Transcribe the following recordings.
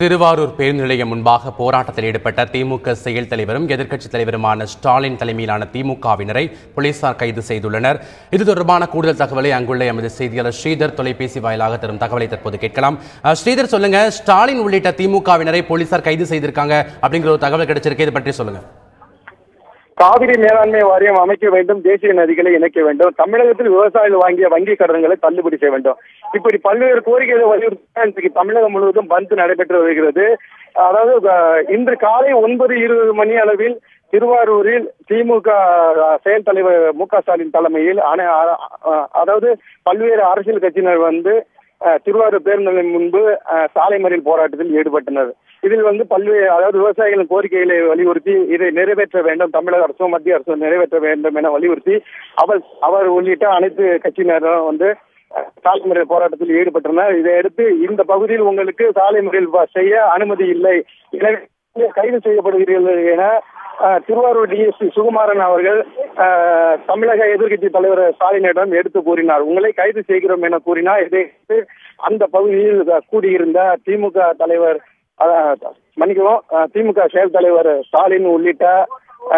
திருவாரூர் பேருந்து நிலையம் முன்பாக போராட்டத்தில் ஈடுபட்ட திமுக செயல் தலைவரும் எதிர்க்கட்சித் தலைவருமான ஸ்டாலின் தலைமையிலான திமுகவினரை போலீசார் கைது செய்துள்ளனர். இது தொடர்பான கூடுதல் தகவலை அங்குள்ள எமது செய்தியாளர் ஸ்ரீதர் தொலைபேசி வாயிலாக தரும் தகவலை தற்போது கேட்கலாம். ஸ்ரீதர், சொல்லுங்க, ஸ்டாலின் உள்ளிட்ட திமுகவினரை போலீசார் கைது செய்திருக்காங்க அப்படிங்கிற ஒரு தகவல் கிடைச்சிருக்கு, இதை பற்றி சொல்லுங்க. காவிரி மேலாண்மை வாரியம் அமைக்க வேண்டும், தேசிய நதிகளை இணைக்க வேண்டும், தமிழகத்தில் விவசாயிகள் வாங்கிய வங்கி கடன்களை தள்ளுபடி செய்ய வேண்டும், இப்படி பல்வேறு கோரிக்கைகளை வலியுறுத்தி இன்றைக்கு தமிழகம் முழுவதும் பந்த் நடைபெற்று வருகிறது. அதாவது இன்று காலை 9:20 மணி அளவில் திருவாரூரில் திமுக செயல் தலைவர் மு.க. ஸ்டாலின் தலைமையில் அதாவது பல்வேறு அரசியல் கட்சியினர் திருவாரூர் பேருந்து நிலையம் முன்பு சாலை மறியல் போராட்டத்தில் ஈடுபட்டனர். இதில் பல்வேறு விவசாயிகளின் கோரிக்கைகளை வலியுறுத்தி இதை நிறைவேற்ற வேண்டும், தமிழக அரசும் மத்திய அரசும் நிறைவேற்ற வேண்டும் என வலியுறுத்தி அவர் உள்ளிட்ட அனைத்து கட்சியினரும் சாலை மறியல் போராட்டத்தில் ஈடுபட்டனர். இதையடுத்து இந்த பகுதியில் உங்களுக்கு சாலை மறியல் செய்ய அனுமதி இல்லை, எனவே கைது செய்யப்படுகிறீர்கள் என திருவாரூர் டிஎஸ்பி சுகுமாரன் அவர்கள் தமிழக எதிர்க்கட்சி தலைவர் ஸ்டாலினிடம் எடுத்து கூறினார். உங்களை கைது செய்கிறோம் என கூறினார். இதை அந்த பகுதியில் கூடியிருந்த திமுக தலைவர் திமுக செயல் தலைவர் ஸ்டாலின் உள்ளிட்ட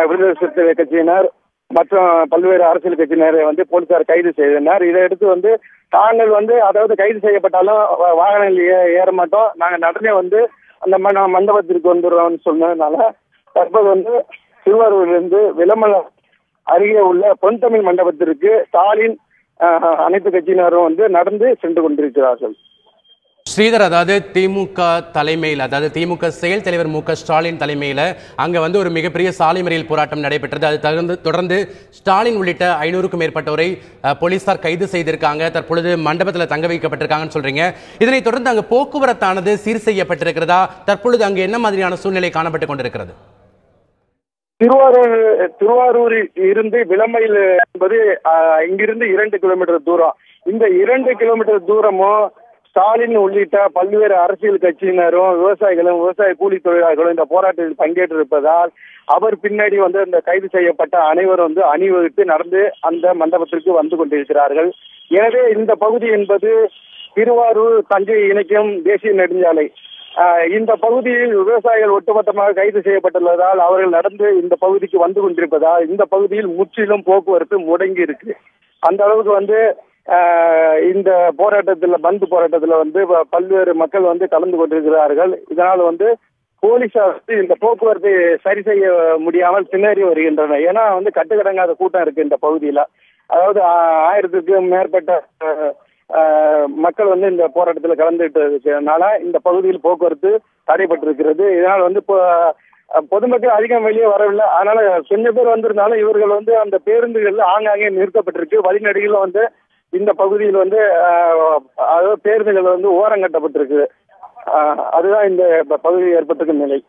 விடுதலை சிறுத்தைகள் கட்சியினர் மற்றும் பல்வேறு அரசியல் கட்சியினரை போலீசார் கைது செய்தனர். இதையடுத்து தாங்கள் கைது செய்யப்பட்டாலும் வாகனங்கள் ஏற மாட்டோம், நாங்க நடனே அந்த மண்டபத்திற்கு வந்துடுறோம்னு சொன்னதுனால தற்போது திருவாரூரிலிருந்து விளம்பரம் அருகே உள்ள பொன்தமிழ் மண்டபத்திற்கு ஸ்டாலின் அனைத்து கட்சியினரும் நடந்து சென்று கொண்டிருக்கிறார்கள். ஸ்ரீதர், திமுக தலைமையில், திமுக செயல் தலைவர் மு.க. ஸ்டாலின் தலைமையில அங்க ஒரு மிகப்பெரிய சாலை மறியல் போராட்டம் நடைபெற்றது. அது தொடர்ந்து ஸ்டாலின் உள்ளிட்ட 500க்கும் மேற்பட்டோரை போலீசார் கைது செய்திருக்காங்க. தற்பொழுது மண்டபத்தில் தங்க வைக்கப்பட்டிருக்காங்கன்னு சொல்றீங்க. இதனைத் தொடர்ந்து அங்கு போக்குவரத்தானது சீர் செய்யப்பட்டிருக்கிறதா? தற்பொழுது அங்கு என்ன மாதிரியான சூழ்நிலை காணப்பட்டுக் கொண்டிருக்கிறது? திருவாரூரில் இருந்து விளம்பையில் என்பது இங்கிருந்து 2 கிலோமீட்டர் தூரம். இந்த 2 கிலோமீட்டர் தூரமும் ஸ்டாலின் உள்ளிட்ட பல்வேறு அரசியல் கட்சியினரும் விவசாயிகளும் விவசாய கூலி தொழிலாளர்களும் இந்த போராட்டத்தில் பங்கேற்றிருப்பதால் அவர் பின்னாடி இந்த கைது செய்யப்பட்ட அனைவரும் அணிவகுத்து நடந்து அந்த மண்டபத்திற்கு வந்து கொண்டிருக்கிறார்கள். எனவே இந்த பகுதி என்பது திருவாரூர் தஞ்சை இணைக்கும் தேசிய நெடுஞ்சாலை. இந்த பகுதியில் விவசாயிகள் ஒட்டுமொத்தமாக கைது செய்யப்பட்டுள்ளதால் அவர்கள் நடந்து இந்த பகுதிக்கு வந்து கொண்டிருப்பதால் இந்த பகுதியில் முற்றிலும் போக்குவரத்து முடங்கி இருக்கு. அந்த அளவுக்கு இந்த போராட்டத்தில் பந்த் போராட்டத்தில் பல்வேறு மக்கள் கலந்து கொண்டிருக்கிறார்கள். இதனால் போலீசார் இந்த போக்குவரத்தை சரி செய்ய முடியாமல் திணறி வருகின்றனர். ஏன்னா கட்டுக்கடங்காத கூட்டம் இருக்கு இந்த பகுதியில. அதாவது 1000க்கும் மேற்பட்ட மக்கள் இந்த போராட்டத்தில் கலந்துட்டு இருக்கிறதுனால இந்த பகுதியில் போக்குவரத்து தடைபட்டிருக்கிறது. இதனால் பொதுமக்கள் அதிகம் வெளியே வரவில்லை. அதனால கொஞ்சம் பேர் வந்திருந்தாலும் இவர்கள் அந்த பேருந்துகள் ஆங்காங்கே நிறுத்தப்பட்டிருக்கு. வழிநடிகள் இந்த பகுதியில் பேருந்துகள் ஓரங்கட்டப்பட்டிருக்கு. அதுதான் இந்த பகுதியில் ஏற்பட்டிருக்கும் நிலை.